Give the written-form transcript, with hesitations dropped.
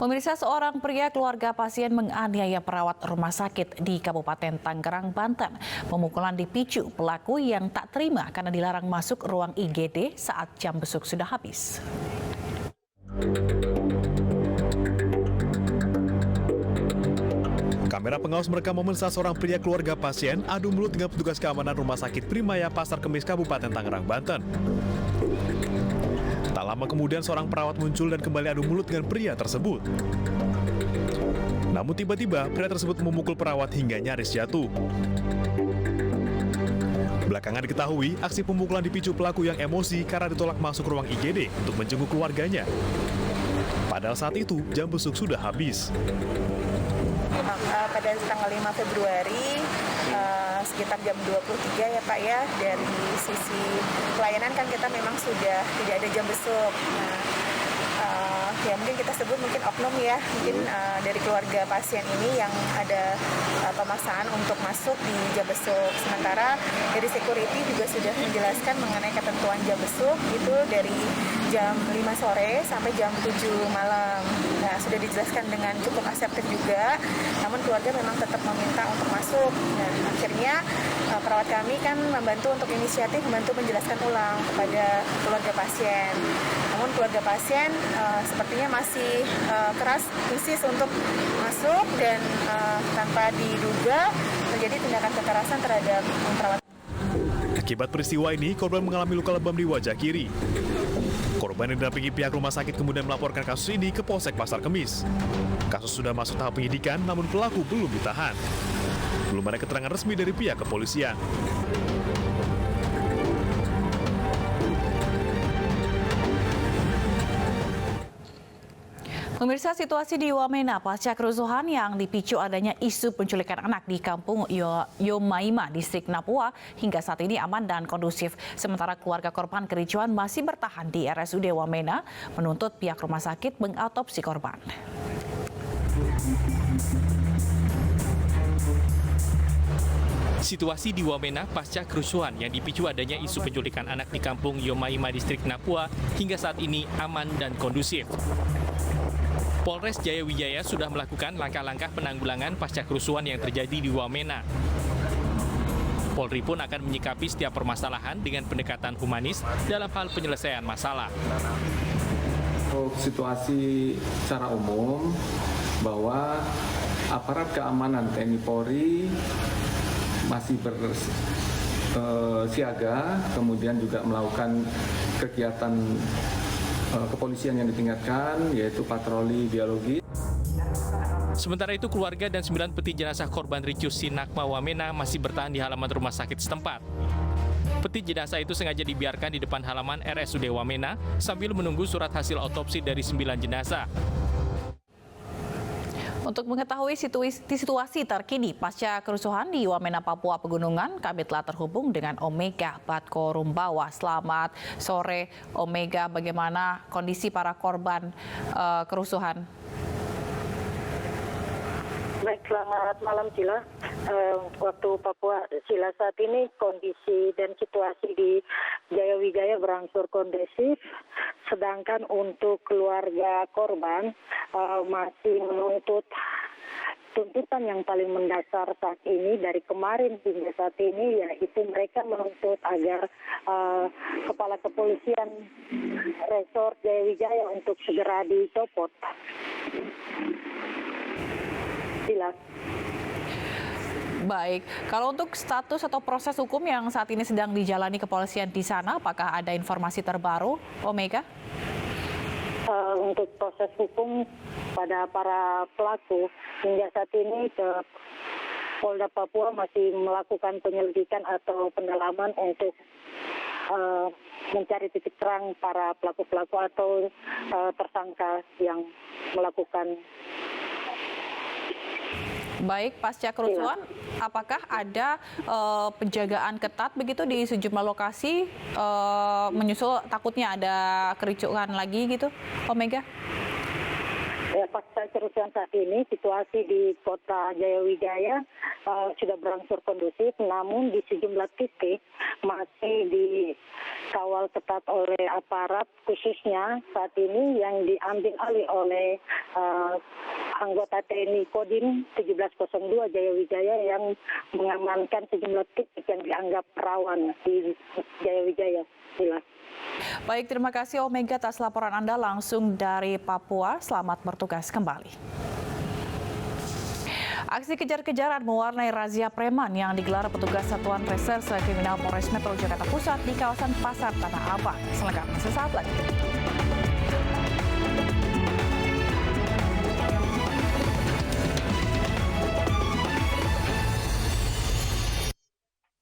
Pemirsa, seorang pria keluarga pasien menganiaya perawat rumah sakit di Kabupaten Tangerang, Banten. Pemukulan dipicu pelaku yang tak terima karena dilarang masuk ruang IGD saat jam besuk sudah habis. Kamera pengawas merekam momen saat seorang pria keluarga pasien adu mulut dengan petugas keamanan Rumah Sakit Primaya Pasar Kemis, Kabupaten Tangerang, Banten. Tak lama kemudian seorang perawat muncul dan kembali adu mulut dengan pria tersebut. Namun tiba-tiba pria tersebut memukul perawat hingga nyaris jatuh. Belakangan diketahui aksi pemukulan dipicu pelaku yang emosi karena ditolak masuk ruang IGD untuk menjenguk keluarganya. Padahal saat itu jam besuk sudah habis. Pada tanggal 5 Februari sekitar jam 23 ya Pak ya, dari sisi pelayanan kan kita memang sudah tidak ada jam besuk. Ya mungkin kita sebut mungkin oknum ya, mungkin dari keluarga pasien ini yang ada pemaksaan untuk masuk di jam besuk. Sementara dari security juga sudah menjelaskan mengenai ketentuan jam besuk itu dari jam 5 sore sampai jam 7 malam. Nah, sudah dijelaskan dengan cukup aseptif juga, namun keluarga memang tetap meminta untuk masuk. Nah, akhirnya perawat kami kan membantu untuk inisiatif, membantu menjelaskan ulang kepada keluarga pasien. Namun keluarga pasien sepertinya masih keras insist untuk masuk dan tanpa diduga terjadi tindakan kekerasan terhadap perawat. Akibat peristiwa ini, korban mengalami luka lebam di wajah kiri. Korban yang didampingi pihak rumah sakit kemudian melaporkan kasus ini ke Polsek Pasar Kemis. Kasus sudah masuk tahap penyidikan, namun pelaku belum ditahan. Belum ada keterangan resmi dari pihak kepolisian. Pemirsa, situasi di Wamena pasca kerusuhan yang dipicu adanya isu penculikan anak di kampung Yomaima, distrik Napua, hingga saat ini aman dan kondusif. Sementara keluarga korban kericuan masih bertahan di RSUD Wamena, menuntut pihak rumah sakit mengautopsi korban. Situasi di Wamena pasca kerusuhan yang dipicu adanya isu penculikan anak di kampung Yomaima, distrik Napua, hingga saat ini aman dan kondusif. Polres Jayawijaya sudah melakukan langkah-langkah penanggulangan pasca kerusuhan yang terjadi di Wamena. Polri pun akan menyikapi setiap permasalahan dengan pendekatan humanis dalam hal penyelesaian masalah. Untuk situasi secara umum, bahwa aparat keamanan TNI Polri masih bersiaga, kemudian juga melakukan kegiatan kepolisian yang ditingkatkan, yaitu patroli biologis. Sementara itu, keluarga dan 9 peti jenazah korban ricuh Sinakma Wamena masih bertahan di halaman rumah sakit setempat. Peti jenazah itu sengaja dibiarkan di depan halaman RSUD Wamena sambil menunggu surat hasil otopsi dari 9 jenazah. Untuk mengetahui situasi terkini pasca kerusuhan di Wamena, Papua Pegunungan, kami telah terhubung dengan Omega Batko Rumbawa. Selamat sore, Omega. Bagaimana kondisi para korban kerusuhan? Baik, selamat malam Sila. Waktu Papua Sila saat ini kondisi dan situasi di Jayawijaya berangsur kondusif, sedangkan untuk keluarga korban masih menuntut tuntutan yang paling mendasar saat ini dari kemarin hingga saat ini, yaitu mereka menuntut agar Kepala Kepolisian Resort Jayawijaya untuk segera dicopot. Silas. Baik, kalau untuk status atau proses hukum yang saat ini sedang dijalani kepolisian di sana, apakah ada informasi terbaru, Omega? Untuk proses hukum pada para pelaku, hingga saat ini Polda Papua masih melakukan penyelidikan atau pendalaman untuk mencari titik terang para pelaku-pelaku atau tersangka yang melakukan. Baik, pasca kerusuhan, apakah ada penjagaan ketat begitu di sejumlah lokasi menyusul takutnya ada kericuhan lagi gitu, Omega? Ya, pasca kerusuhan saat ini situasi di kota Jayawijaya sudah berangsur kondusif, namun di sejumlah titik masih dikawal ketat oleh aparat, khususnya saat ini yang diambil alih oleh anggota TNI Kodim 1702 Jayawijaya yang mengamankan sejumlah titik yang dianggap rawan di Jayawijaya. Baik, terima kasih Omega atas laporan Anda langsung dari Papua. Selamat bertugas kembali. Aksi kejar-kejaran mewarnai razia preman yang digelar petugas Satuan Reserse Kriminal Polres Metro Jakarta Pusat di kawasan Pasar Tanah Abang. Selengkapnya sesaat lagi.